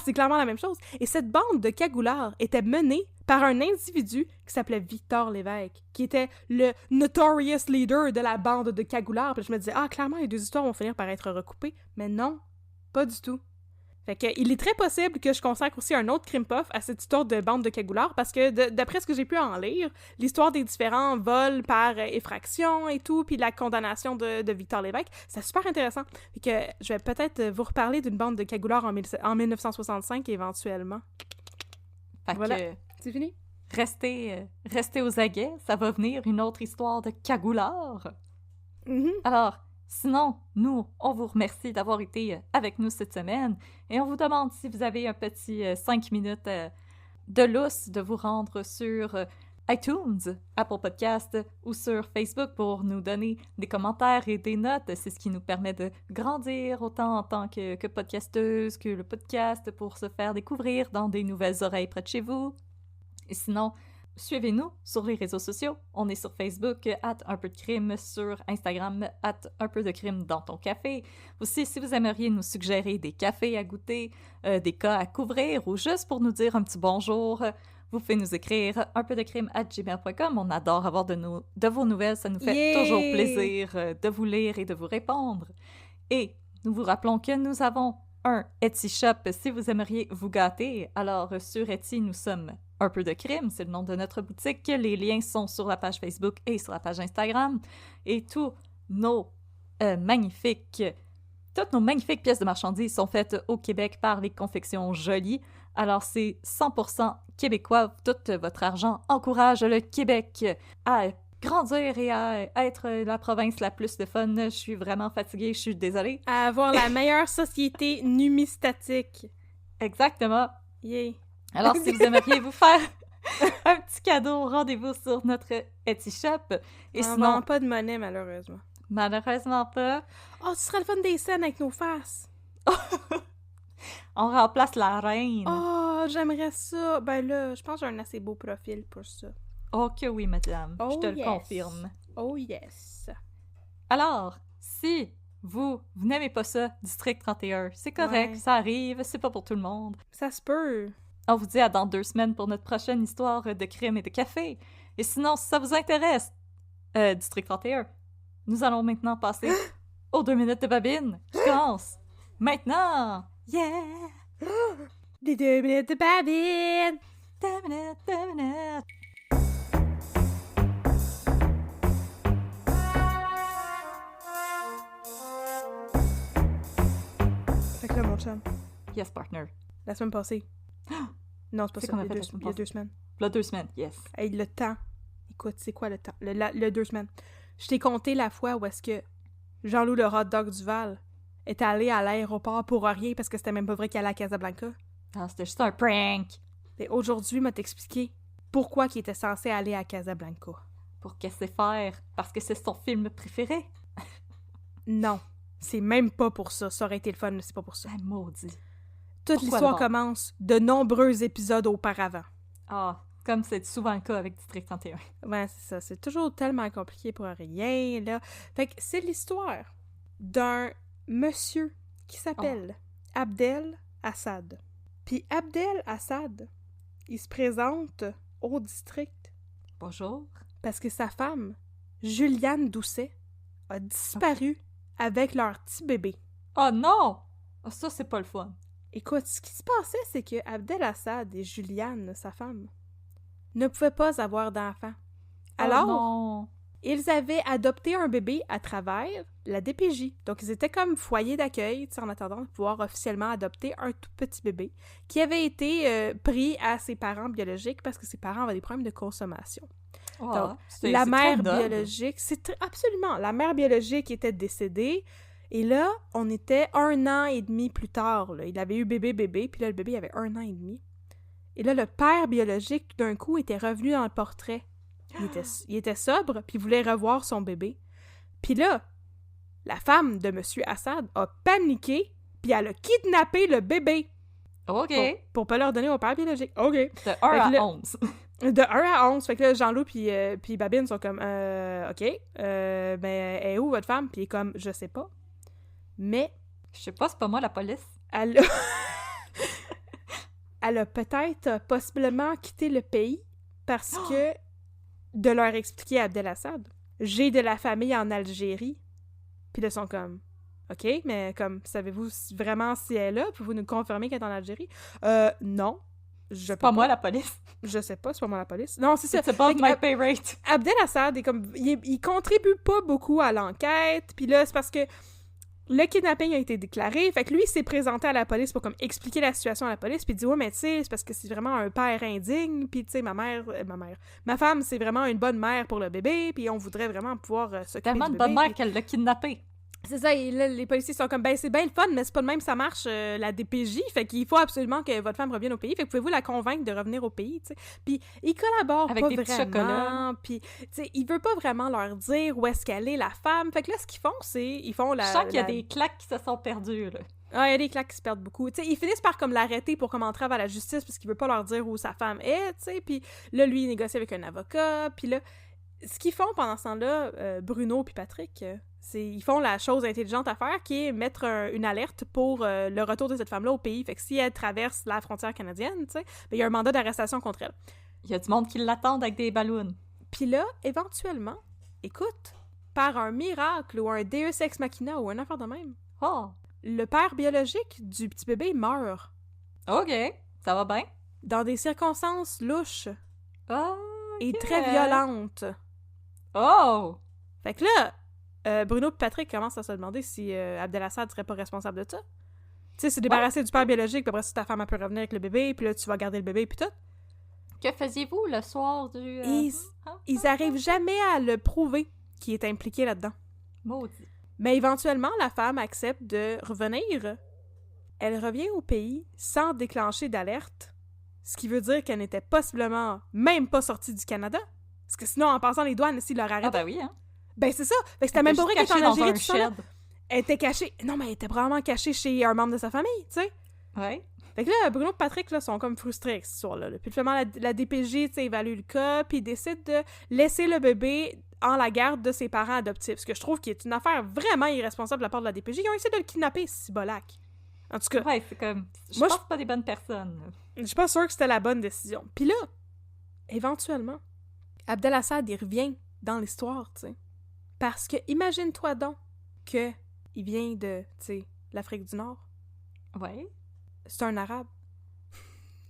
c'est clairement la même chose. Et cette bande de cagoulards était menée par un individu qui s'appelait Victor Lévesque, qui était le notorious leader de la bande de cagoulards. Puis je me disais, clairement, les deux histoires vont finir par être recoupées. Mais non, pas du tout. Fait que, il est très possible que je consacre aussi un autre crime puff à cette histoire de bande de cagoulards, parce que d'après ce que j'ai pu en lire, l'histoire des différents vols par effraction et tout, puis la condamnation de Victor Lévesque, c'est super intéressant. Fait que je vais peut-être vous reparler d'une bande de cagoulards en 1965 éventuellement. Fait voilà, que, c'est fini. Restez aux aguets, ça va venir une autre histoire de cagoulard. Mm-hmm. Alors, sinon, nous, on vous remercie d'avoir été avec nous cette semaine et on vous demande si vous avez un petit 5 minutes de lousse de vous rendre sur iTunes, Apple Podcast ou sur Facebook pour nous donner des commentaires et des notes. C'est ce qui nous permet de grandir autant en tant que podcasteuse que le podcast pour se faire découvrir dans des nouvelles oreilles près de chez vous. Et sinon, suivez-nous sur les réseaux sociaux. On est sur Facebook, @unpeudecrime, sur Instagram, @unpeudecrime dans ton café. Aussi, si vous aimeriez nous suggérer des cafés à goûter, des cas à couvrir ou juste pour nous dire un petit bonjour, vous pouvez nous écrire unpeudecrime@gmail.com. On adore avoir de vos nouvelles. Ça nous fait toujours plaisir de vous lire et de vous répondre. Et nous vous rappelons que nous avons un Etsy Shop si vous aimeriez vous gâter. Alors, sur Etsy, nous sommes Un peu de crime, c'est le nom de notre boutique. Les liens sont sur la page Facebook et sur la page Instagram. Et toutes nos magnifiques pièces de marchandises sont faites au Québec par les confections Jolies. Alors, c'est 100% québécois. Tout votre argent encourage le Québec à grandir et à être la province la plus de fun. Je suis vraiment fatiguée, je suis désolée. À avoir la meilleure société numismatique. Exactement. Yay. Alors, si vous aimeriez vous faire un petit cadeau, rendez-vous sur notre Etsy Shop. Et on sinon, vend pas de monnaie, malheureusement. Malheureusement pas. Oh, ce serait le fun des scènes avec nos faces. On remplace la reine. Oh, j'aimerais ça. Ben là, je pense que j'ai un assez beau profil pour ça. Oh que oui, madame. Oh, je te yes. le confirme. Oh yes. Alors, si vous n'aimez pas ça, District 31, c'est correct, Ouais. ça arrive, c'est pas pour tout le monde. Ça se peut. On vous dit à dans 2 semaines pour notre prochaine histoire de crime et de café. Et sinon, si ça vous intéresse, District 31, nous allons maintenant passer aux 2 minutes de babine. Je commence maintenant. Yeah! Des 2 minutes de babine. 2 minutes, 2 minutes. Fait que là, mon chum, Yes, partner. la semaine passée. Non, c'est pas C'est ça. qu'on a Il y fait a la semaine 2 passée. semaines. Là, 2 semaines, yes. Hey, le temps. Écoute, c'est quoi le temps? Le 2 semaines. Je t'ai compté la fois où est-ce que Jean-Loup, le hot dog du Val, est allé à l'aéroport pour rien parce que c'était même pas vrai qu'il allait à Casablanca. Ah, c'était juste un prank. Et aujourd'hui, m'a t'expliqué pourquoi il était censé aller à Casablanca. Pour casser faire, parce que c'est son film préféré. Non, c'est même pas pour ça. Ça aurait été le fun, mais c'est pas pour ça. Ah, maudit. Toute Pourquoi l'histoire d'abord? commence de nombreux épisodes auparavant. Ah, comme c'est souvent le cas avec District 31. Ouais, c'est ça. C'est toujours tellement compliqué pour rien, là. Fait que c'est l'histoire d'un monsieur qui s'appelle Abdel Assad. Puis Abdel Assad, il se présente au district Bonjour. parce que sa femme, Juliane Doucet, a disparu avec leur petit bébé. Oh non! Oh, ça, c'est pas le fun. Écoute, ce qui se passait, c'est que Abdel Assad et Juliane, sa femme, ne pouvaient pas avoir d'enfant. Alors, oh non! ils avaient adopté un bébé à travers la DPJ. Donc, ils étaient comme foyer d'accueil, en attendant de pouvoir officiellement adopter un tout petit bébé qui avait été pris à ses parents biologiques parce que ses parents avaient des problèmes de consommation. Oh, Donc, c'est la très mère noble. biologique, absolument, la mère biologique était décédée. Et là, on était 1 an et demi plus tard. Là. Il avait eu bébé, puis là, le bébé avait 1 an et demi. Et là, le père biologique, tout d'un coup, était revenu dans le portrait. Il était sobre, puis il voulait revoir son bébé. Puis là, la femme de M. Assad a paniqué, puis elle a kidnappé le bébé. OK. Pour pas leur donner au père biologique. OK. De 1 à là- 11. De 1 à 11. Fait que là, Jean-Loup puis Babine sont comme, OK, ben, elle est où votre femme? Puis il est comme, je sais pas. Mais Je sais pas, c'est pas moi la police. elle a... elle a peut-être possiblement quitté le pays parce que, de leur expliquer à Abdel Assad, j'ai de la famille en Algérie. Puis là, ils sont comme, OK, mais comme, savez-vous vraiment si elle est là? Pouvez-vous nous confirmer qu'elle est en Algérie? Non. C'est pas moi la police. Je sais pas, c'est pas moi la police. Non, c'est ça. It's above Fait que my pay rate. Abdel Assad est comme, il contribue pas beaucoup à l'enquête. Puis là, c'est parce que Le kidnapping a été déclaré, fait que lui, il s'est présenté à la police pour comme expliquer la situation à la police, puis il dit « Ouais, mais tu sais, c'est parce que c'est vraiment un père indigne, puis tu sais, ma femme, c'est vraiment une bonne mère pour le bébé, puis on voudrait vraiment pouvoir s'occuper du bébé. » Tellement de bonne mère qu'elle l'a kidnappé. C'est ça, et là, les policiers sont comme « Ben, c'est bien le fun, mais c'est pas de même ça marche, la DPJ, fait qu'il faut absolument que votre femme revienne au pays, fait que pouvez-vous la convaincre de revenir au pays, tu sais. » Puis il collabore avec pas des petits vraiment, chocolats. puis tu sais, il veut pas vraiment leur dire où est-ce qu'elle est, la femme. Fait que là, ce qu'ils font, c'est, ils font la... Je sens qu'il y a des claques qui se sont perdues, là. Ah, il y a des claques qui se perdent beaucoup. Tu sais, ils finissent par comme l'arrêter pour comme entrer à la justice parce qu'il veut pas leur dire où sa femme est, tu sais, puis là, lui, il négocie avec un avocat, puis là, ce qu'ils font pendant ce temps-là, Bruno puis Patrick, ils font la chose intelligente à faire, qui est mettre une alerte pour le retour de cette femme-là au pays. Fait que si elle traverse la frontière canadienne, tu sais, ben, il y a un mandat d'arrestation contre elle. Il y a du monde qui l'attend avec des ballons. Puis là, éventuellement, écoute, par un miracle ou un Deus Ex Machina ou un affaire de même, le père biologique du petit bébé meurt. OK, ça va bien. Dans des circonstances louches. Okay. Et très violentes. Oh! Fait que là, Bruno et Patrick commencent à se demander si Abdelassad serait pas responsable de ça. Tu sais, se débarrasser du père biologique, puis après ça, ta femme a pu revenir avec le bébé, puis là, tu vas garder le bébé, puis tout. Que faisiez-vous le soir du... Ils arrivent jamais à le prouver qu'il est impliqué là-dedans. Maudit. Mais éventuellement, la femme accepte de revenir. Elle revient au pays sans déclencher d'alerte, ce qui veut dire qu'elle n'était possiblement même pas sortie du Canada. Parce que sinon, en passant les douanes, s'ils leur arrêtent... Ah ben oui, hein? Ben c'est ça! Fait que c'était même pas vrai qu'elle était en Algérie, tout ça. Elle était cachée... Non, mais elle était probablement cachée chez un membre de sa famille, tu sais. Ouais. Fait que là, Bruno et Patrick, là, sont comme frustrés avec cette histoire-là. Puis finalement, la DPJ, tu sais, évalue le cas, puis décide de laisser le bébé en la garde de ses parents adoptifs. Ce que je trouve qui est une affaire vraiment irresponsable de la part de la DPJ. Ils ont essayé de le kidnapper, ce bolac. En tout cas... Ouais, c'est comme... Moi, je pense pas des bonnes personnes. Je suis pas sûre que c'était la bonne décision. Puis là, éventuellement, Abdelassad, il revient dans l'histoire, tu sais. Parce que, imagine-toi donc que il vient de, tu sais, l'Afrique du Nord. Ouais. C'est un Arabe.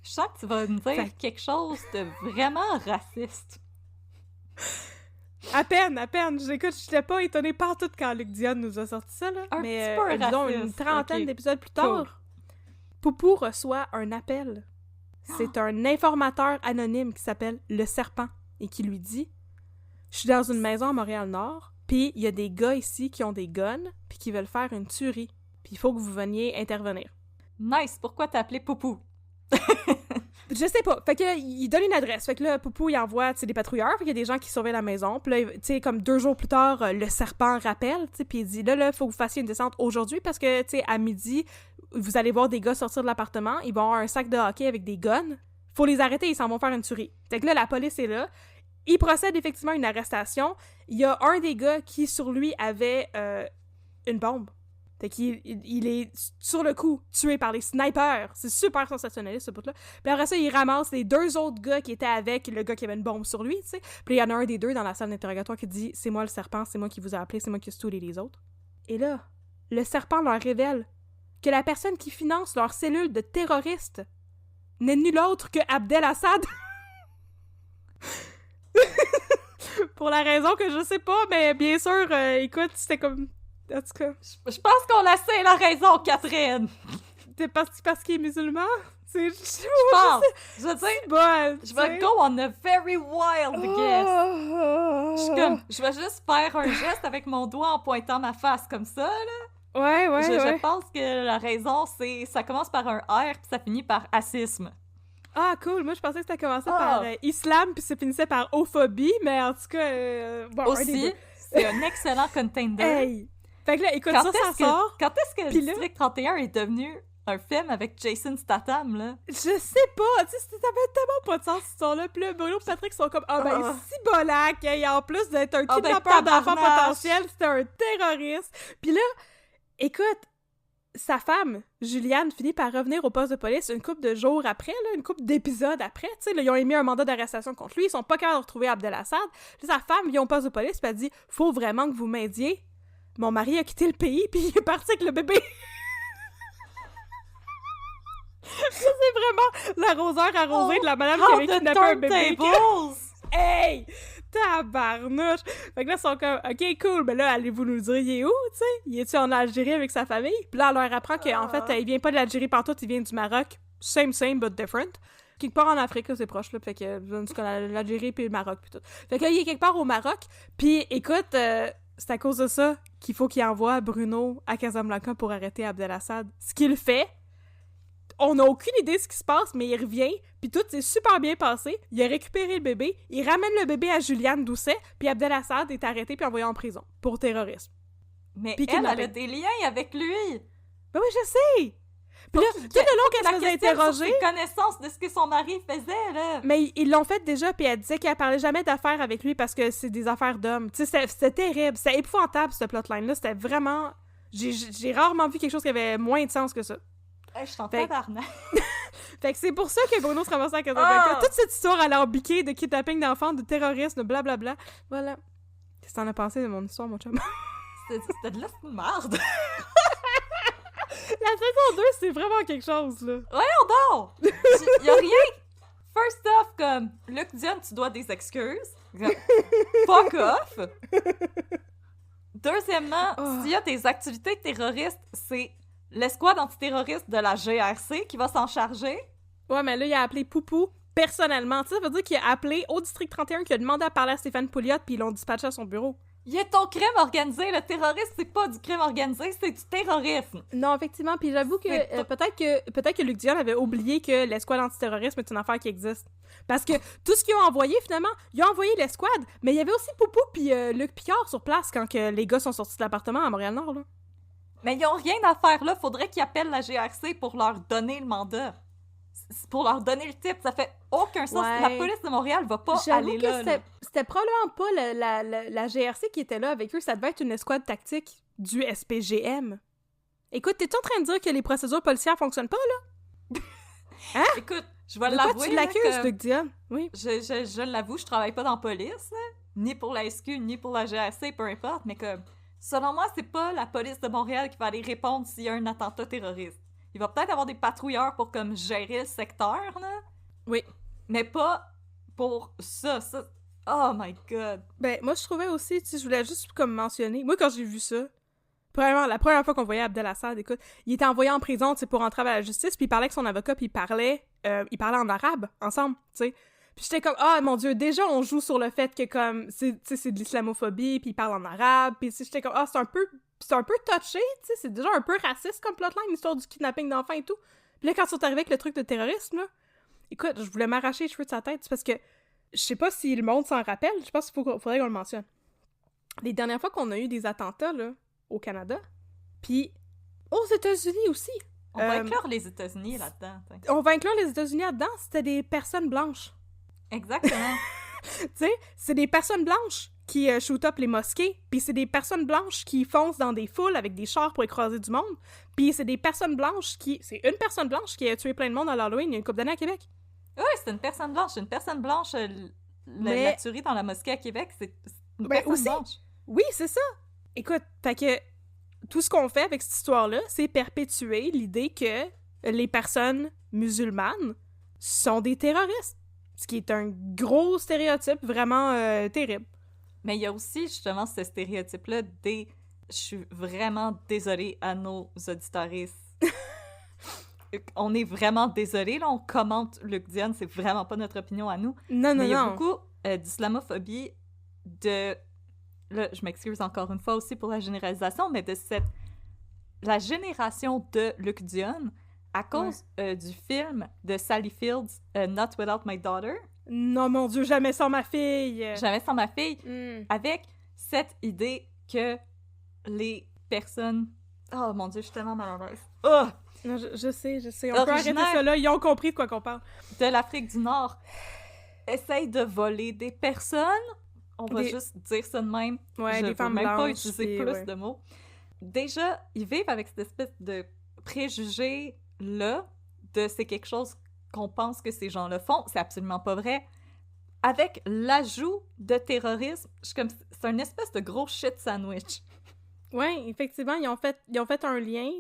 Je sens que tu vas me dire quelque chose de vraiment raciste. À peine. J'écoute, j'étais pas étonnée partout quand Luc Dion nous a sorti ça, là. Mais disons une trentaine d'épisodes plus tard, Poupou reçoit un appel. C'est un informateur anonyme qui s'appelle Le Serpent et qui lui dit « Je suis dans une maison à Montréal-Nord, puis il y a des gars ici qui ont des guns, puis qui veulent faire une tuerie. Puis il faut que vous veniez intervenir. » Nice! Pourquoi t'as appelé Poupou? Je sais pas. Fait que il donne une adresse. Fait que là, Poupou, il envoie, tu sais, des patrouilleurs. Fait qu'il y a des gens qui surveillent la maison. Puis là, tu sais, comme 2 jours plus tard, le serpent rappelle, tu sais, puis il dit, là, faut que vous fassiez une descente aujourd'hui parce que, tu sais, à midi, vous allez voir des gars sortir de l'appartement. Ils vont avoir un sac de hockey avec des guns. Faut les arrêter, ils s'en vont faire une tuerie. Fait que là, la police est là. Il procède effectivement à une arrestation. Il y a un des gars qui, sur lui, avait une bombe. Fait qu'il il est sur le coup tué par les snipers. C'est super sensationnaliste, ce bout-là. Puis après ça, il ramasse les 2 autres gars qui étaient avec le gars qui avait une bombe sur lui, tu sais. Puis il y en a un des 2 dans la salle d'interrogatoire qui dit « C'est moi le serpent, c'est moi qui vous ai appelé, c'est moi qui ai tué les autres. » Et là, le serpent leur révèle que la personne qui finance leur cellule de terroristes n'est nul autre que Abdelassad. Pour la raison que je sais pas, mais bien sûr, écoute, c'était comme... En tout cas... Je pense qu'on a assez la raison, Catherine! C'est parce qu'il est musulman? Je pense! Je veux dire, bon, je vais go on a very wild guess. Je vais juste faire un geste avec mon doigt en pointant ma face comme ça, là. Ouais. Je pense que la raison, c'est... Ça commence par un R, puis ça finit par racisme. Ah, cool! Moi, je pensais que ça commençait par islam, puis ça finissait par homophobie, mais en tout cas... bon, aussi, c'est un excellent contender. Hey! Fait que là, écoute, ça sort. Quand est-ce que District 31 est devenu un film avec Jason Statham, là? Je sais pas! Tu sais, ça avait tellement pas de sens, cette histoire-là. Puis là, Bruno et Patrick sont comme, si bolac! Et en plus d'être un kidnappeur d'enfants potentiel, c'était un terroriste. Puis là, écoute, sa femme, Juliane, finit par revenir au poste de police une couple de jours après, là, une couple d'épisodes après, tu sais, ils ont émis un mandat d'arrestation contre lui, ils sont pas capables de retrouver Abdelassad. Puis sa femme vient au poste de police, puis elle dit « Faut vraiment que vous m'aidiez. Mon mari a quitté le pays, puis il est parti avec le bébé. » Ça, c'est vraiment l'arroseur arrosé de la madame qui avait kidnappé un bébé. Tables. Hey! tabarnouche! Fait que là, ils sont comme, OK, cool, mais là, allez-vous nous dire, il est où, tu sais? Il est-tu en Algérie avec sa famille? Puis là, on leur apprend qu'en fait, il vient pas de l'Algérie partout, il vient du Maroc. Same, but different. Quelque part en Afrique, là, c'est proche, là, fait que, en tout cas, l'Algérie puis le Maroc, puis tout. Fait que là, il est quelque part au Maroc, puis écoute, c'est à cause de ça qu'il faut qu'il envoie Bruno à Casablanca pour arrêter Abdelassad. Ce qu'il fait, on n'a aucune idée de ce qui se passe, mais il revient, puis tout s'est super bien passé. Il a récupéré le bébé, il ramène le bébé à Juliane Doucet, puis Abdelassad est arrêté puis envoyé en prison pour terrorisme. Mais elle a des liens avec lui! Ben oui, je sais! Puis là, tout le long qu'elle se faisait interroger... Ses connaissances de ce que son mari faisait, là! Mais ils l'ont fait déjà, puis elle disait qu'elle parlait jamais d'affaires avec lui parce que c'est des affaires d'hommes. Tu sais, c'était terrible, c'était épouvantable, ce plotline-là, c'était vraiment... J'ai rarement vu quelque chose qui avait moins de sens que ça. Je suis en tabarnak. Fait que c'est pour ça que Bruno se ramassait à Casablanca. Toute cette histoire à leur biquer de kidnapping d'enfants, de terrorisme, de blablabla. Voilà. Qu'est-ce que t'en as pensé de mon histoire, mon chum? C'était de la merde! La saison 2, c'est vraiment quelque chose, là. Voyons donc! Y'a rien! First off, comme, Luc Dion, tu dois des excuses. Fuck off! Deuxièmement, s'il y a des activités terroristes, c'est l'escouade antiterroriste de la GRC qui va s'en charger. Ouais, mais là, il a appelé Poupou personnellement. Tu sais, ça veut dire qu'il a appelé au district 31 qui a demandé à parler à Stéphane Pouliot puis ils l'ont dispatché à son bureau. Il est ton crime organisé. Le terrorisme, c'est pas du crime organisé, c'est du terrorisme. Non, effectivement. Puis j'avoue que peut-être que Luc Dion avait oublié que l'escouade antiterrorisme est une affaire qui existe. Parce que tout ce qu'ils ont envoyé, finalement, ils ont envoyé l'escouade, mais il y avait aussi Poupou puis Luc Picard sur place quand que les gars sont sortis de l'appartement à Montréal-Nord, là. Mais ils ont rien à faire là. Faudrait qu'ils appellent la GRC pour leur donner le mandat. Pour leur donner le type. Ça fait aucun sens. Ouais. La police de Montréal va pas aller là. C'était probablement pas la GRC qui était là avec eux. Ça devait être une escouade tactique du SPGM. Écoute, t'es-tu en train de dire que les procédures policières fonctionnent pas, là? Hein? Écoute, je vais l'avouer. Pourquoi tu l'accuses, Luc Dion? Oui. Je l'avoue, je travaille pas dans la police, là. Ni pour la SQ, ni pour la GRC, peu importe, mais comme... Selon moi, c'est pas la police de Montréal qui va aller répondre s'il y a un attentat terroriste. Il va peut-être avoir des patrouilleurs pour comme gérer le secteur, là. Oui. Mais pas pour ça. Oh my god. Ben, moi, je trouvais aussi, tu sais, je voulais juste comme mentionner, moi, quand j'ai vu ça, premièrement, la première fois qu'on voyait Abdelassad, écoute, il était envoyé en prison, tu sais, pour entrer à la justice, puis il parlait avec son avocat, puis il parlait en arabe, ensemble, tu sais. Puis j'étais comme, ah, mon Dieu, déjà, on joue sur le fait que, comme, c'est de l'islamophobie, puis il parle en arabe, puis j'étais comme, ah, c'est un peu touché, tu sais, c'est déjà un peu raciste comme plotline, l'histoire du kidnapping d'enfants et tout. Puis là, quand ils sont arrivés avec le truc de terrorisme, là, écoute, je voulais m'arracher les cheveux de sa tête, parce que je sais pas si le monde s'en rappelle, je pense qu'il faudrait qu'on le mentionne. Les dernières fois qu'on a eu des attentats, là, au Canada, puis aux États-Unis aussi. On va inclure les États-Unis là-dedans. T'sais. On va inclure les États-Unis là-dedans, c'était des personnes blanches. Exactement. Tu sais, c'est des personnes blanches qui shoot up les mosquées, puis c'est des personnes blanches qui foncent dans des foules avec des chars pour écraser du monde, puis c'est des personnes blanches qui... C'est une personne blanche qui a tué plein de monde à l'Halloween il y a une couple d'années à Québec. Oui, c'est une personne blanche. Une personne blanche, la tuerie dans la mosquée à Québec, c'est une personne aussi, blanche. Oui, c'est ça. Écoute, fait que tout ce qu'on fait avec cette histoire-là, c'est perpétuer l'idée que les personnes musulmanes sont des terroristes. Ce qui est un gros stéréotype vraiment terrible. Mais il y a aussi justement ce stéréotype-là des... Je suis vraiment désolée à nos auditoristes. On est vraiment désolé, là, on commente Luc Dion, c'est vraiment pas notre opinion à nous. Non. Il y a beaucoup d'islamophobie, de... Là, je m'excuse encore une fois aussi pour la généralisation, mais de la génération de Luc Dion, à cause du film de Sally Fields, Not Without My Daughter. Non, mon Dieu, jamais sans ma fille! Jamais sans ma fille. Avec cette idée que les personnes... Oh mon Dieu, je suis tellement malheureuse. Oh! Non, je sais. On peut arrêter ça là, ils ont compris de quoi qu'on parle. De l'Afrique du Nord. Essaye de voler des personnes. On va juste dire ça de même. Ouais, je des femmes même blanches, pas utiliser plus de mots. Déjà, ils vivent avec cette espèce de préjugés-là de c'est quelque chose qu'on pense que ces gens-là font. C'est absolument pas vrai. Avec l'ajout de terrorisme, c'est une espèce de gros shit sandwich. Oui, effectivement, ils ont fait un lien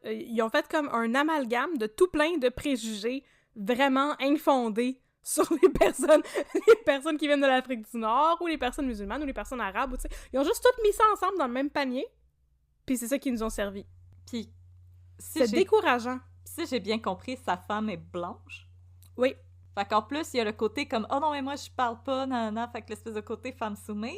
ils ont fait comme un amalgame de tout plein de préjugés vraiment infondés sur les personnes qui viennent de l'Afrique du Nord, ou les personnes musulmanes, ou les personnes arabes, ou tu sais. Ils ont juste toutes mis ça ensemble dans le même panier, puis c'est ça qui nous ont servi. Puis, c'est décourageant. Si j'ai bien compris, sa femme est blanche. Oui. Fait qu'en plus, il y a le côté comme « Oh non, mais moi, je parle pas, nanana », fait que l'espèce de côté femme soumise.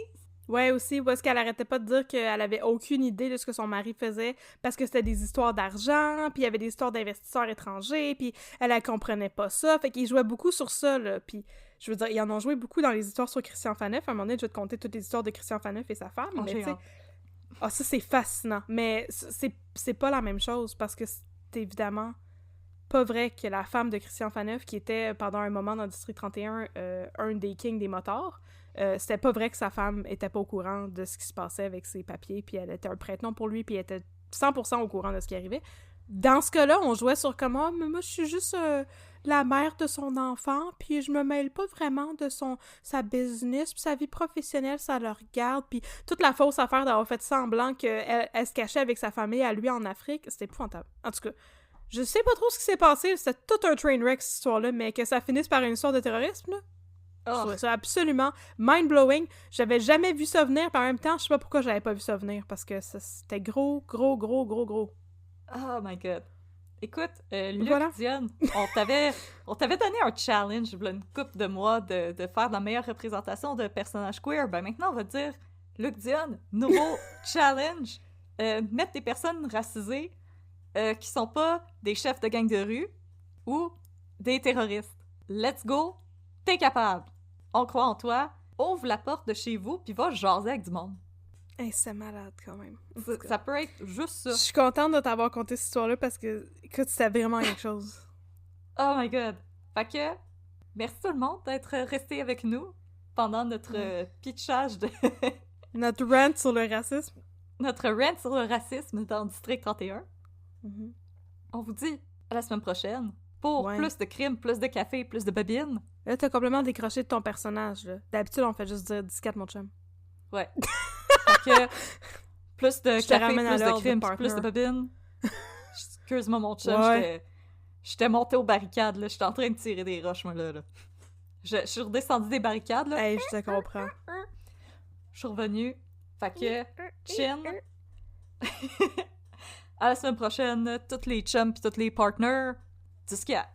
Ouais, aussi, parce qu'elle arrêtait pas de dire qu'elle avait aucune idée de ce que son mari faisait, parce que c'était des histoires d'argent, puis il y avait des histoires d'investisseurs étrangers, puis elle comprenait pas ça, fait qu'ils jouaient beaucoup sur ça, là, puis je veux dire, ils en ont joué beaucoup dans les histoires sur Christian Faneuf. À un moment donné, je vais te conter toutes les histoires de Christian Faneuf et sa femme, mais tu sais... Ah, ça, c'est fascinant, mais c'est pas la même chose, parce que c'est évidemment pas vrai que la femme de Christian Faneuf, qui était, pendant un moment dans le District 31, un des kings des motards, c'était pas vrai que sa femme était pas au courant de ce qui se passait avec ses papiers, puis elle était un prête-nom pour lui, puis elle était 100% au courant de ce qui arrivait. Dans ce cas-là, on jouait sur comment, mais moi, je suis juste la mère de son enfant, puis je me mêle pas vraiment de sa business, puis sa vie professionnelle, ça le regarde, puis toute la fausse affaire d'avoir fait semblant qu'elle se cachait avec sa famille à lui en Afrique, c'était épouvantable. En tout cas, je sais pas trop ce qui s'est passé, c'était tout un train wreck, cette histoire-là, mais que ça finisse par une histoire de terrorisme, là. Je trouvais ça absolument mind-blowing. J'avais jamais vu ça venir, puis en même temps, je sais pas pourquoi j'avais pas vu ça venir, parce que c'était gros. Oh my god. Écoute, Luc Dionne, on t'avait donné un challenge, une couple de mois, de faire la meilleure représentation de personnages queer. Ben maintenant, on va dire, Luc Dionne, nouveau challenge, mettre des personnes racisées qui sont pas des chefs de gang de rue ou des terroristes. Let's go, t'es capable. On croit en toi, ouvre la porte de chez vous, puis va jaser avec du monde. Hey, c'est malade, quand même. Ça peut être juste ça. Je suis contente de t'avoir conté cette histoire-là, parce que, écoute, c'était vraiment quelque chose. Oh my god. Fait que, merci tout le monde d'être resté avec nous pendant notre pitchage de... Notre rant sur le racisme. Notre rant sur le racisme dans le District 31. Mm-hmm. On vous dit à la semaine prochaine pour plus de crimes, plus de café, plus de babines. Là, t'as complètement décroché de ton personnage, là. D'habitude, on fait juste dire 14, mon chum. Ouais. Fait que, plus de café, plus de crimes, plus de babines. Excuse-moi, mon chum, j'étais monté aux barricades, là. J'étais en train de tirer des roches, moi, là. Je suis redescendue des barricades, là. Hey, je te comprends. Je suis revenue. Fait que, chin. À la semaine prochaine, toutes les chums pis tous les partners, 10-4.